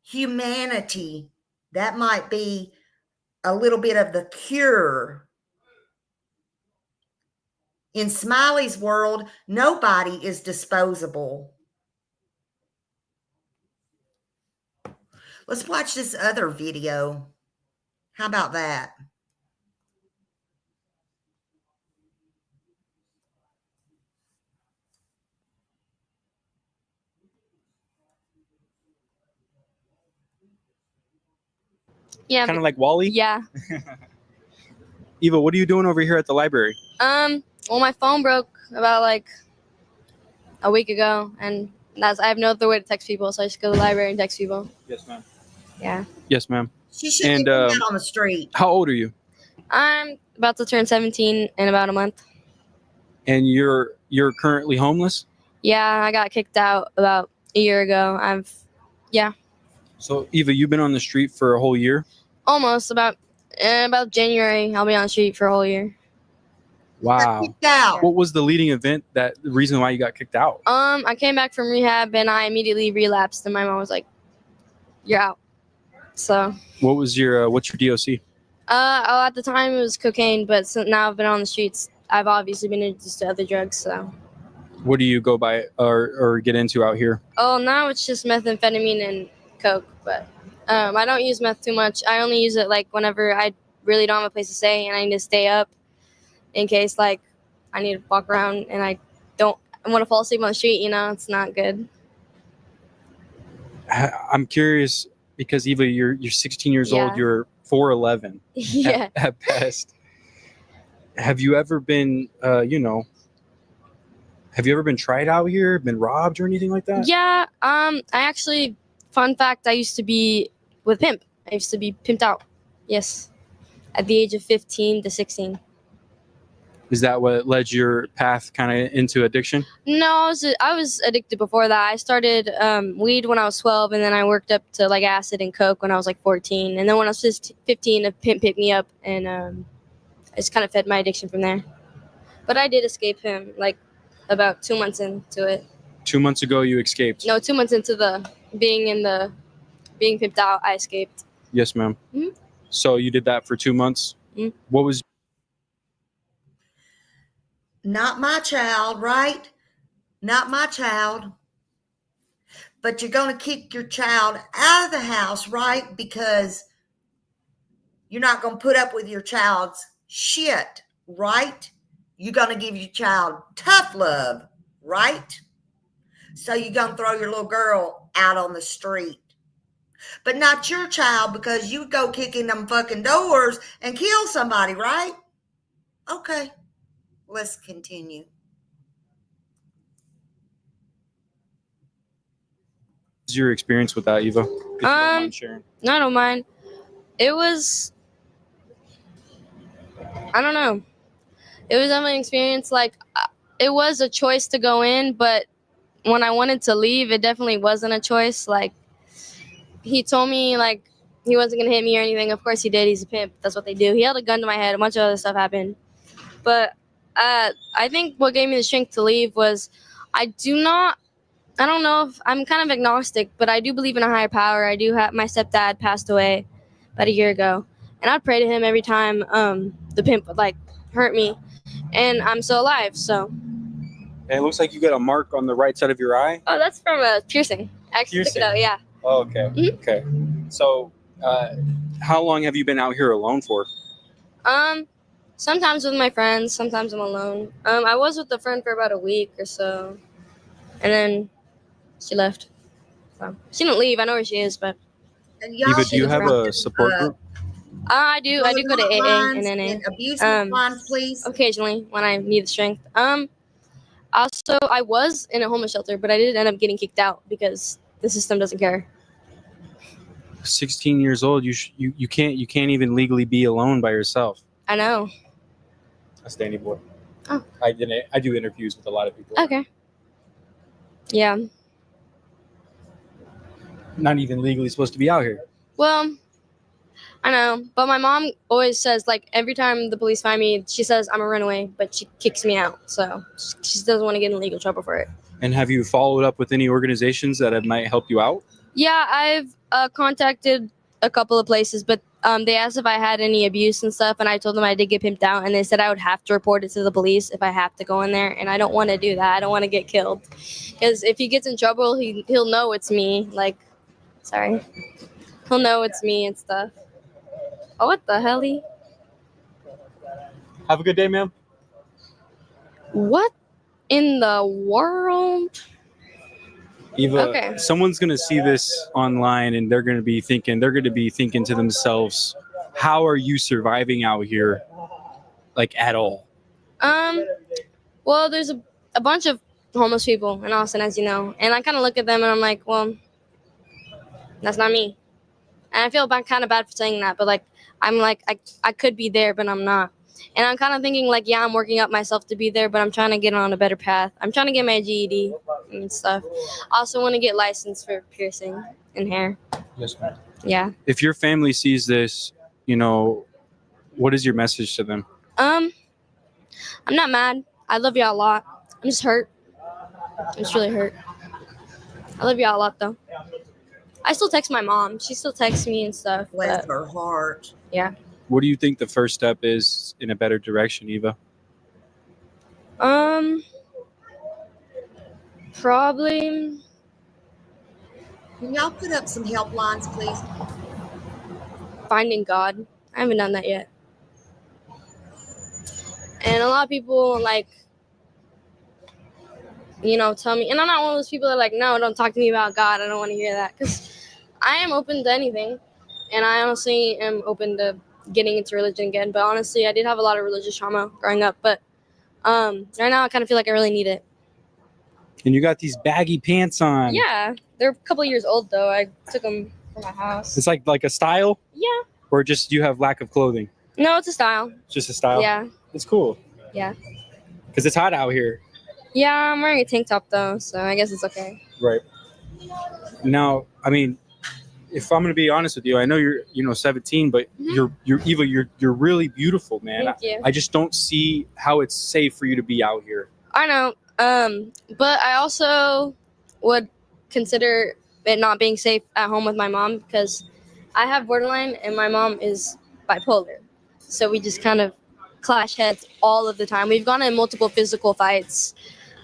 humanity? That might be a little bit of the cure. In Smiley's world, nobody is disposable. Let's watch this other video. How about that? Yeah. Kind of like Wally. Yeah. Eva, what are you doing over here at the library? Well, my phone broke about like a week ago, and I have no other way to text people, so I just go to the library and text people. Yes, ma'am. Yeah. Yes, ma'am. She shouldn't have been out on the street. How old are you? I'm about to turn 17 in about a month. And you're currently homeless? Yeah, I got kicked out about a year ago. So Eva, you've been on the street for a whole year? Almost about January. I'll be on the street for a whole year. Wow. Kicked out. What was the leading event, the reason why you got kicked out? I came back from rehab and I immediately relapsed, and my mom was like, "You're out." So. What's your DOC? At the time it was cocaine, but now I've been on the streets. I've obviously been introduced to other drugs, so. What do you go by or get into out here? Oh, now it's just methamphetamine and coke, but I don't use meth too much. I only use it like whenever I really don't have a place to stay and I need to stay up in case like I need to walk around and I want to fall asleep on the street. It's not good. I'm curious because Eva, you're 16 years old. Yeah. You're 4'11" Yeah. at best. Have you ever been, have you ever been tried out here, been robbed or anything like that? Yeah. I actually, fun fact, I used to be with pimp. I used to be pimped out. Yes. At the age of 15 to 16. Is that what led your path kind of into addiction? No, I was addicted before that. I started weed when I was 12, and then I worked up to like acid and coke when I was like 14. And then when I was 15, a pimp picked me up, and I just kind of fed my addiction from there. But I did escape him like about 2 months into it. 2 months ago, you escaped. No, 2 months into being pimped out, I escaped. Yes, ma'am. Mm-hmm. So you did that for 2 months. Mm-hmm. What was? Not my child, right? Not my child. But you're going to kick your child out of the house, right? Because you're not going to put up with your child's shit, right? You're going to give your child tough love, right? So you're going to throw your little girl out on the street. But not your child, because you go kicking them fucking doors and kill somebody, right? Okay. Let's continue. What's your experience with that, Eva? If you don't mind sharing. No, I don't mind. It was, I don't know. It was definitely an experience. Like, it was a choice to go in, but when I wanted to leave, it definitely wasn't a choice. Like, he told me, like, he wasn't going to hit me or anything. Of course he did. He's a pimp. That's what they do. He held a gun to my head. A bunch of other stuff happened. But I think what gave me the strength to leave was I don't know if I'm kind of agnostic, but I do believe in a higher power. I do have, my stepdad passed away about a year ago, and I'd pray to him every time the pimp would like hurt me, and I'm still alive. So. And it looks like you got a mark on the right side of your eye. Oh, that's from a piercing. I actually took it out. Yeah. Oh, okay. Mm-hmm. Okay. So, how long have you been out here alone for? Sometimes with my friends, sometimes I'm alone. I was with a friend for about a week or so, and then she left. So she didn't leave. I know where she is, but. Eva, do you have a support group? I do. I do go to AA and NA. Abuse lines, please. Occasionally when I need the strength. Also, I was in a homeless shelter, but I did end up getting kicked out because the system doesn't care. 16 years old, you can't even legally be alone by yourself. I know. That's Danny boy. Oh. I do interviews with a lot of people. Okay. Yeah. Not even legally supposed to be out here. Well, I know, but my mom always says, like, every time the police find me, she says I'm a runaway, but she kicks me out. So she doesn't want to get in legal trouble for it. And have you followed up with any organizations that might help you out? Yeah, I've contacted a couple of places, but they asked if I had any abuse and stuff, and I told them I did get pimped out, and they said I would have to report it to the police if I have to go in there, and I don't want to do that. I don't want to get killed, because if he gets in trouble, he'll know it's me. Like, sorry, he'll know it's me and stuff. Oh, what the hell? Have a good day, ma'am. What in the world? Eva, Okay. someone's going to see this online and they're going to be thinking to themselves, how are you surviving out here, like, at all? Well, there's a bunch of homeless people in Austin, as you know, and I kind of look at them and I'm like, well, that's not me. And I feel kind of bad for saying that, but like, I'm like, I could be there, but I'm not. And I'm kind of thinking, like, yeah, I'm working up myself to be there, but I'm trying to get on a better path. I'm trying to get my GED and stuff. I also want to get licensed for piercing and hair. Yes, ma'am. Yeah. If your family sees this, what is your message to them? I'm not mad. I love y'all a lot. I'm just hurt. I'm just really hurt. I love y'all a lot, though. I still text my mom. She still texts me and stuff. Bless But her heart. yeah. What do you think the first step is in a better direction, Eva? Probably. Can y'all put up some helplines, please? Finding God. I haven't done that yet. And a lot of people, like, tell me, and I'm not one of those people that are like, no, don't talk to me about God. I don't want to hear that. Because I am open to anything. And I honestly am open to getting into religion again. But honestly, I did have a lot of religious trauma growing up. But right now, I kind of feel like I really need it. And you got these baggy pants on. Yeah. They're a couple years old, though. I took them from my house. It's like a style? Yeah. Or just you have lack of clothing? No, it's a style. It's just a style? Yeah. It's cool. Yeah. Because it's hot out here. Yeah, I'm wearing a tank top, though, so I guess it's okay. Right. Now, I mean, if I'm going to be honest with you, I know you're 17, but you're Eva, you're really beautiful, man. Thank you. I just don't see how it's safe for you to be out here. I know. But I also would consider it not being safe at home with my mom because I have borderline and my mom is bipolar. So we just kind of clash heads all of the time. We've gone in multiple physical fights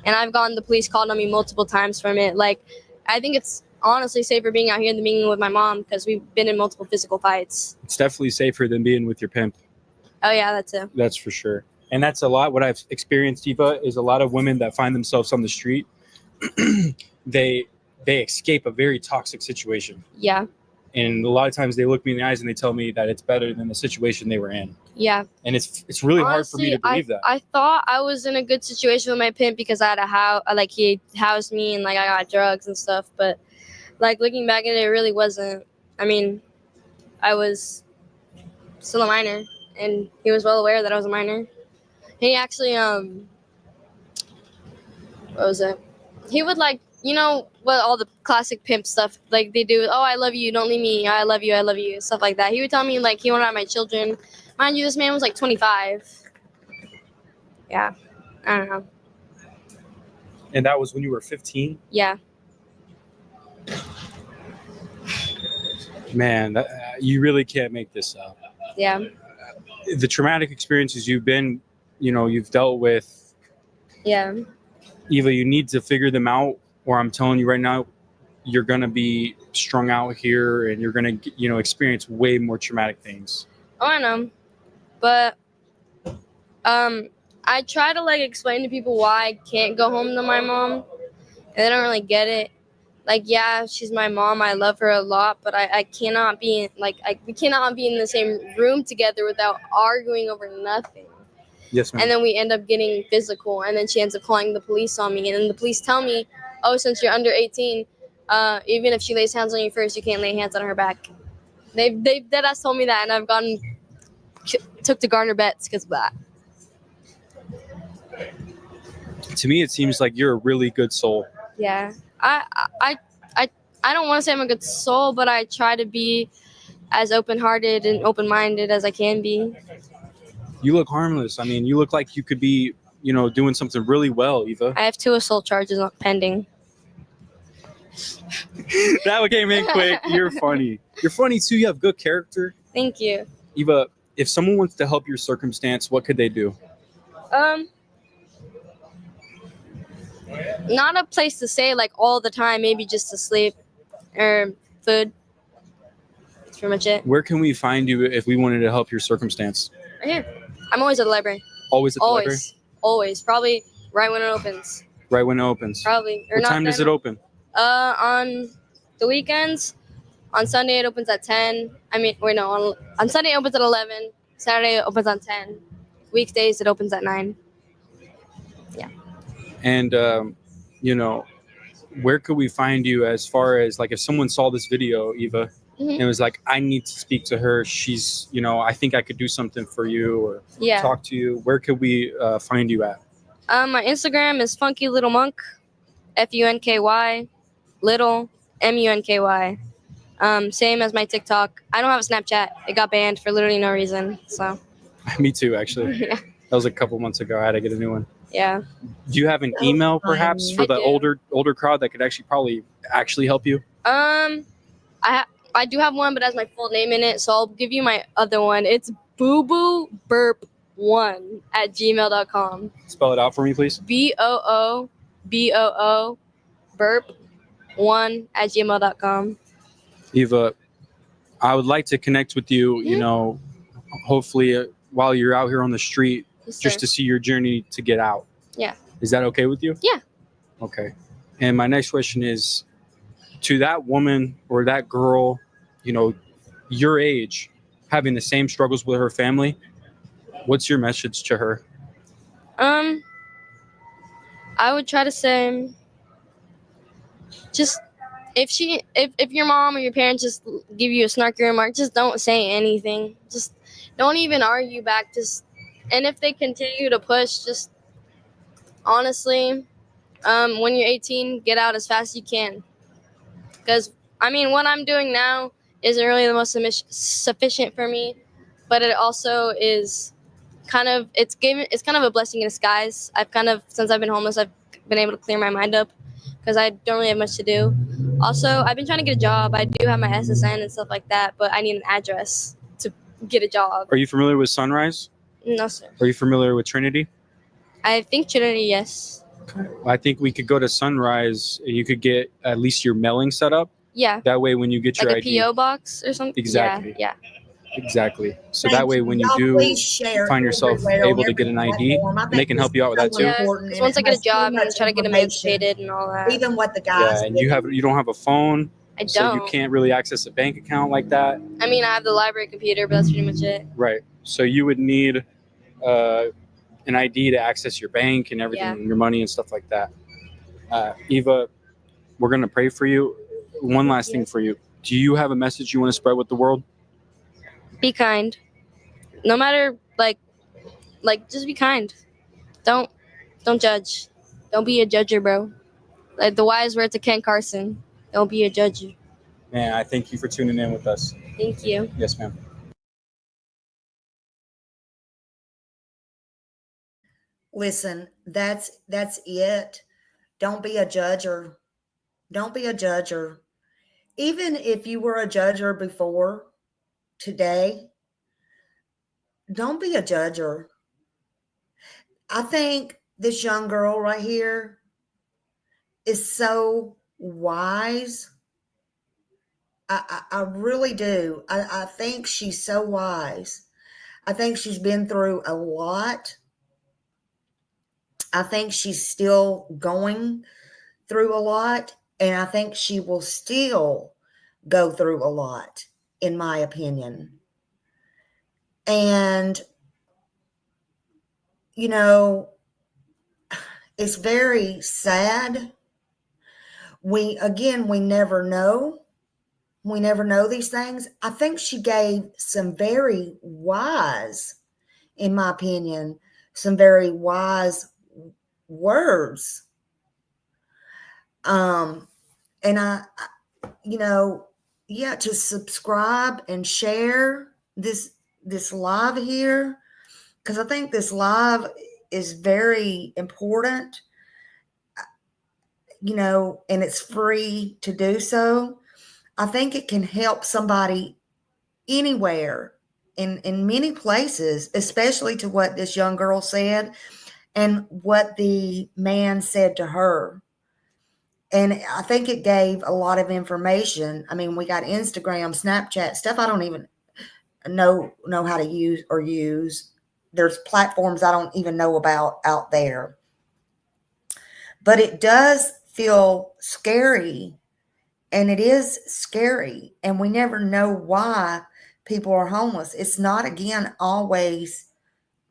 and the police called on me multiple times from it. Like, I think it's honestly safer being out here than being with my mom because we've been in multiple physical fights. It's definitely safer than being with your pimp. Oh yeah, that too. That's for sure. And that's a lot. What I've experienced, Eva, is a lot of women that find themselves on the street. they escape a very toxic situation. Yeah. And a lot of times they look me in the eyes and they tell me that it's better than the situation they were in. Yeah. And it's really hard for me to believe that. I thought I was in a good situation with my pimp because I had a house, like he housed me and like I got drugs and stuff. But like looking back at it, it really wasn't. I mean, I was still a minor and he was well aware that I was a minor. He actually, what was it? He would like, what all the classic pimp stuff like they do. Oh, I love you, don't leave me. I love you, stuff like that. He would tell me like he wanted my children. Mind you, this man was like 25. Yeah, I don't know. And that was when you were 15? Yeah. Man, you really can't make this up. Yeah. The traumatic experiences you've dealt with. Yeah. Eva, you need to figure them out, or I'm telling you right now, you're going to be strung out here and you're going to, experience way more traumatic things. Oh, I know. But I try to like explain to people why I can't go home to my mom, and they don't really get it. Like, yeah, she's my mom. I love her a lot, but I cannot be we cannot be in the same room together without arguing over nothing. Yes, ma'am. And then we end up getting physical, and then she ends up calling the police on me, and then the police tell me, oh, since you're under 18, even if she lays hands on you first, you can't lay hands on her back. They've deadass told me that, and I've took to garner bets because of that. To me, it seems like you're a really good soul. Yeah. I don't want to say I'm a good soul, but I try to be as open-hearted and open-minded as I can be. You look harmless. I mean, you look like you could be, doing something really well, Eva. I have 2 assault charges pending. That one came in quick. You're funny. You're funny too. You have good character. Thank you. Eva, if someone wants to help your circumstance, what could they do? Not a place to stay like all the time, maybe just to sleep or food. That's pretty much it. Where can we find you if we wanted to help your circumstance? Right here. I'm always at the library. Always at the library? Always. Probably right when it opens. Right when it opens. Probably. Or what not time does it open? On the weekends. On Sunday it opens at 10. On Sunday it opens at 11. Saturday it opens at 10. Weekdays it opens at 9. Yeah. And where could we find you as far as like if someone saw this video, Eva, and it was like, I need to speak to her. She's, I think I could do something for you or talk to you. Where could we find you at? My Instagram is Funky Little Monk, FUNKY, Little MUNKY. Same as my TikTok. I don't have a Snapchat. It got banned for literally no reason. So. Me too, actually. Yeah. That was a couple months ago. I had to get a new one. Yeah. Do you have an email perhaps for the older crowd that could probably help you? I do have one, but it has my full name in it, so I'll give you my other one. It's boobooburp1@gmail.com. Spell it out for me, please. BOOBOO burp1@gmail.com. Eva, I would like to connect with you, hopefully while you're out here on the street, just to see your journey to get out. Yeah. Is that okay with you? Yeah. Okay. And my next question is, to that woman or that girl, your age, having the same struggles with her family, what's your message to her? I would try to say, just if your mom or your parents just give you a snarky remark, just don't say anything. Just don't even argue back. And if they continue to push, just honestly, when you're 18, get out as fast as you can. Because what I'm doing now isn't really the most sufficient for me, but it also is kind of it's kind of a blessing in disguise. Since I've been homeless, I've been able to clear my mind up because I don't really have much to do. Also, I've been trying to get a job. I do have my SSN and stuff like that, but I need an address to get a job. Are you familiar with Sunrise? No, sir. Are you familiar with Trinity? I think Trinity, yes. Okay. I think we could go to Sunrise. You could get at least your mailing set up. Yeah. That way, when you get your like a ID, PO box or something. Exactly. Yeah. Exactly. So Thank that way, you. when you Y'all do please share find yourself everywhere on able to every get an ID, platform. I and think they can this help you out with is that so too. Yeah. important, Because and once it I get a has too job, I'm much gonna try to get them information. educated and all that. Even what the guys Yeah, and did. you don't have a phone, I so you don't. can't really access a bank account like that. I have the library computer, but that's pretty much it. Right. So you would need an ID to access your bank and everything, Yeah. your money and stuff like that. Eva, we're gonna pray for you. One last thing for you. Do you have a message you want to spread with the world? Be kind. No matter like just be kind. Don't judge. Don't be a judger, bro. Like the wise words of Ken Carson. Don't be a judger. Man, I thank you for tuning in with us. Thank you. Yes, ma'am. Listen, that's it. Don't be a judger. Don't be a judger. Even if you were a judger before today, don't be a judger. I think this young girl right here is so wise. I really do. I think she's so wise. I think she's been through a lot. I think she's still going through a lot. And I think she will still go through a lot, in my opinion. And, it's very sad. We never know. We never know these things. I think she gave some very wise, in my opinion, some very wise words. And yeah, to subscribe and share this live here, because I think this live is very important, and it's free to do so. I think it can help somebody anywhere, in many places, especially to what this young girl said and what the man said to her. And I think it gave a lot of information. I mean, we got Instagram, Snapchat, stuff I don't even know how to use. There's platforms I don't even know about out there. But it does feel scary, and it is scary, and we never know why people are homeless. It's not, again, always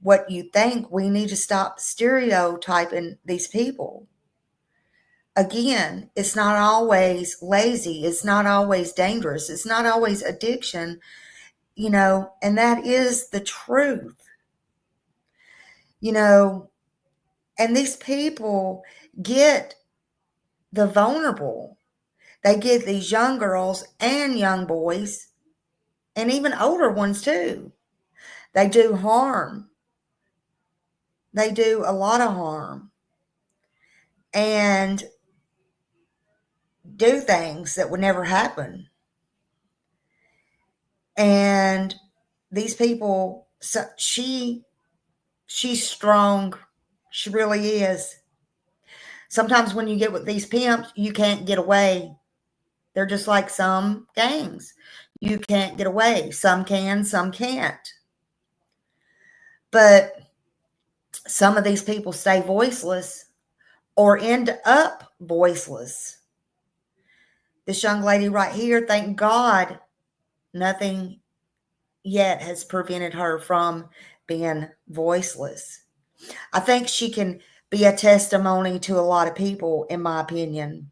what you think. We need to stop stereotyping these people. Again, it's not always lazy. It's not always dangerous. It's not always addiction, and that is the truth. And these people get the vulnerable. They get these young girls and young boys, and even older ones too. They do harm. They do a lot of harm and do things that would never happen. And these people, she's strong. She really is. Sometimes when you get with these pimps, you can't get away. They're just like some gangs. You can't get away. Some can, some can't. But some of these people stay voiceless or end up voiceless. This young lady right here, thank God, nothing yet has prevented her from being voiceless. I think she can be a testimony to a lot of people, in my opinion.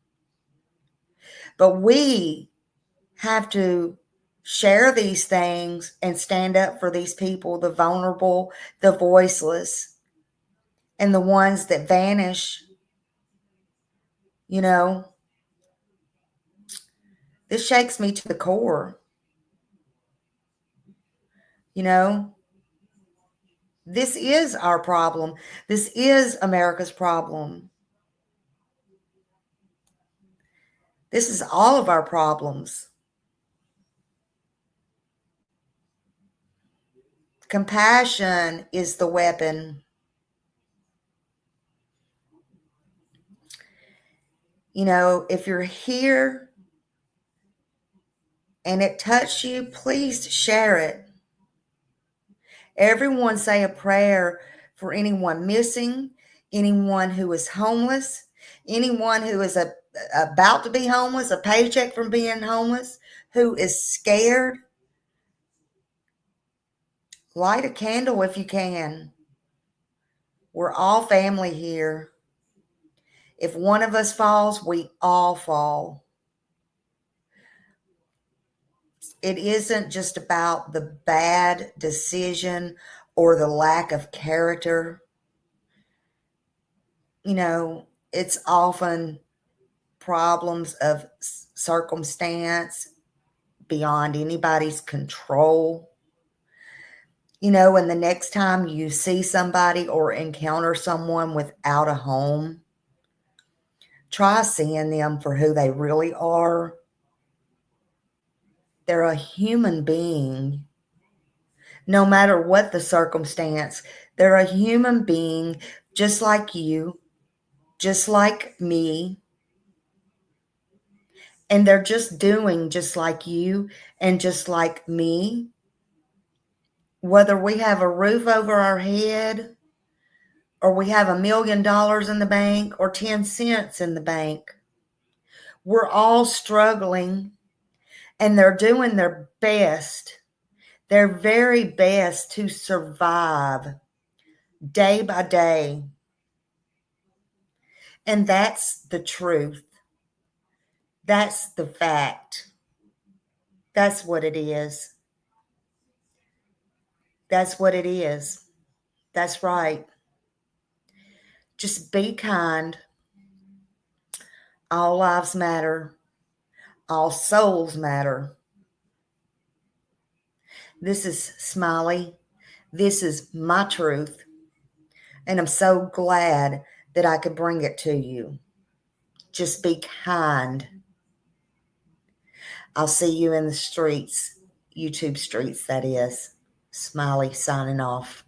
But we have to share these things and stand up for these people, the vulnerable, the voiceless, and the ones that vanish. This shakes me to the core. This is our problem. This is America's problem. This is all of our problems. Compassion is the weapon. If you're here and it touched you, please share it. Everyone say a prayer for anyone missing, anyone who is homeless, anyone who is about to be homeless, a paycheck from being homeless, who is scared. Light a candle if you can. We're all family here. If one of us falls, we all fall. It isn't just about the bad decision or the lack of character. It's often problems of circumstance beyond anybody's control. And the next time you see somebody or encounter someone without a home, try seeing them for who they really are. They're a human being. No matter what the circumstance, they're a human being just like you, just like me. And they're just doing just like you and just like me. Whether we have a roof over our head or we have $1 million in the bank or 10 cents in the bank, we're all struggling, and they're doing their best, their very best to survive day by day. And that's the truth. That's the fact. That's what it is. That's what it is. That's right. Just be kind. All lives matter. All souls matter. This is Smiley. This is my truth. And I'm so glad that I could bring it to you. Just be kind. I'll see you in the streets, YouTube streets, that is. Smiley signing off.